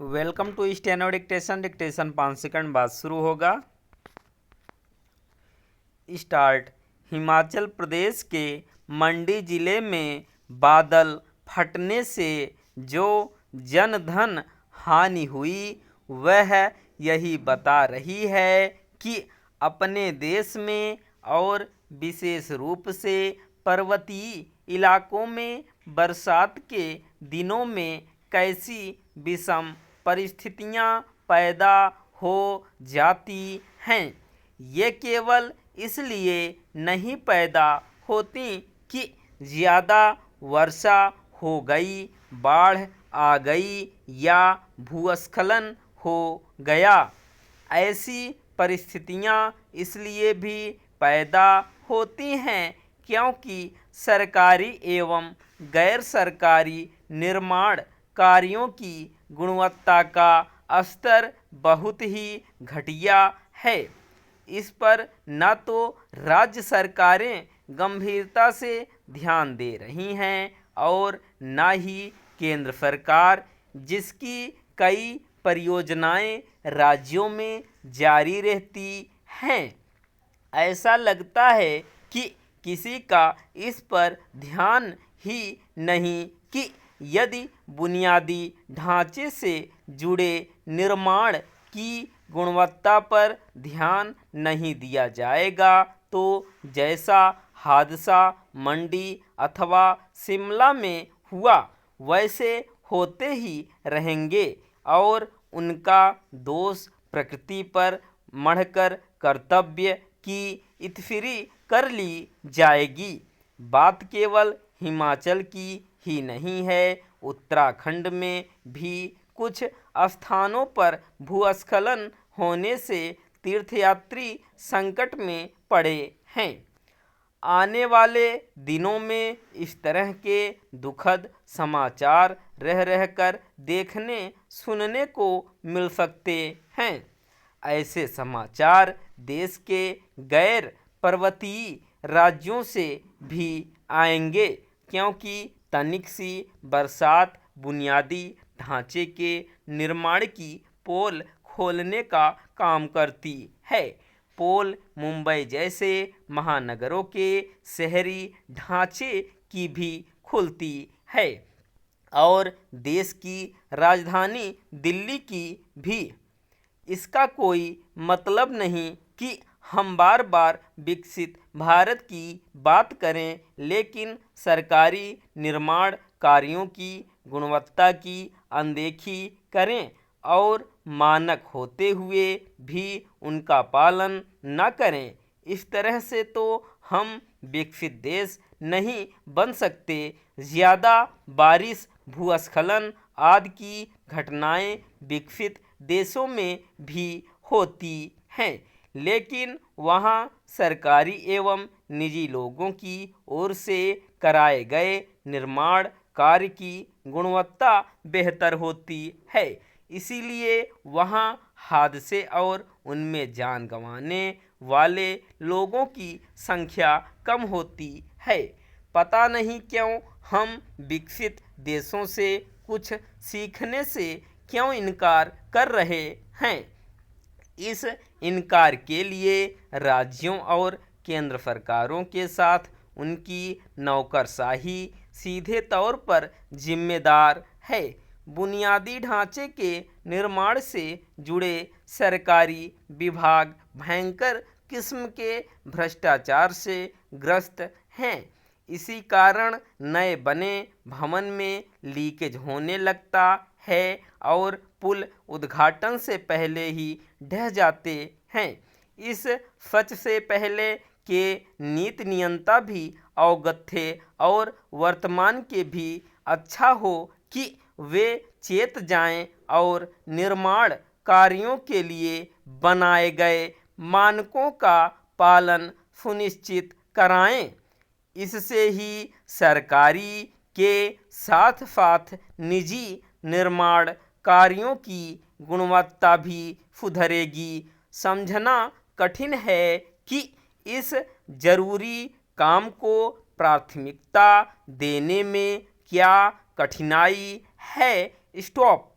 Welcome to steno dictation. Dictation 5 second बाद शुरू होगा। स्टार्ट। हिमाचल प्रदेश के मंडी जिले में बादल फटने से जो जनधन हानि हुई वह यही बता रही है कि अपने देश में और विशेष रूप से पर्वतीय इलाकों में बरसात के दिनों में कैसी विषम परिस्थितियां पैदा हो जाती हैं। ये केवल इसलिए नहीं पैदा होती कि ज़्यादा वर्षा हो गई, बाढ़ आ गई या भूस्खलन हो गया। ऐसी परिस्थितियां इसलिए भी पैदा होती हैं क्योंकि सरकारी एवं गैर सरकारी निर्माण कार्यों की गुणवत्ता का स्तर बहुत ही घटिया है। इस पर न तो राज्य सरकारें गंभीरता से ध्यान दे रही हैं और न ही केंद्र सरकार, जिसकी कई परियोजनाएं राज्यों में जारी रहती हैं। ऐसा लगता है कि किसी का इस पर ध्यान ही नहीं कि यदि बुनियादी ढांचे से जुड़े निर्माण की गुणवत्ता पर ध्यान नहीं दिया जाएगा तो जैसा हादसा मंडी अथवा शिमला में हुआ वैसे होते ही रहेंगे और उनका दोष प्रकृति पर मढ़कर कर्तव्य की इतफिरी कर ली जाएगी। बात केवल हिमाचल की ही नहीं है, उत्तराखंड में भी कुछ स्थानों पर भूस्खलन होने से तीर्थयात्री संकट में पड़े हैं। आने वाले दिनों में इस तरह के दुखद समाचार रह रहकर देखने सुनने को मिल सकते हैं। ऐसे समाचार देश के गैर पर्वतीय राज्यों से भी आएंगे क्योंकि तनिक सी बरसात बुनियादी ढांचे के निर्माण की पोल खोलने का काम करती है। पोल मुंबई जैसे महानगरों के शहरी ढांचे की भी खुलती है और देश की राजधानी दिल्ली की भी। इसका कोई मतलब नहीं कि हम बार बार विकसित भारत की बात करें लेकिन सरकारी निर्माण कार्यों की गुणवत्ता की अनदेखी करें और मानक होते हुए भी उनका पालन न करें। इस तरह से तो हम विकसित देश नहीं बन सकते। ज़्यादा बारिश, भूस्खलन आदि की घटनाएं विकसित देशों में भी होती हैं लेकिन वहाँ सरकारी एवं निजी लोगों की ओर से कराए गए निर्माण कार्य की गुणवत्ता बेहतर होती है। इसीलिए वहाँ हादसे और उनमें जान गंवाने वाले लोगों की संख्या कम होती है। पता नहीं क्यों हम विकसित देशों से कुछ सीखने से क्यों इनकार कर रहे हैं। इस इनकार के लिए राज्यों और केंद्र सरकारों के साथ उनकी नौकरशाही सीधे तौर पर जिम्मेदार है। बुनियादी ढांचे के निर्माण से जुड़े सरकारी विभाग भयंकर किस्म के भ्रष्टाचार से ग्रस्त हैं। इसी कारण नए बने भवन में लीकेज होने लगता है और पुल उद्घाटन से पहले ही ढह जाते हैं। इस सच से पहले के नीति नियंता भी अवगत थे और वर्तमान के भी अच्छा हो कि वे चेत जाएं और निर्माण कार्यों के लिए बनाए गए मानकों का पालन सुनिश्चित कराएं। इससे ही सरकारी के साथ साथ निजी निर्माण कार्यों की गुणवत्ता भी सुधरेगी। समझना कठिन है कि इस जरूरी काम को प्राथमिकता देने में क्या कठिनाई है। स्टॉप।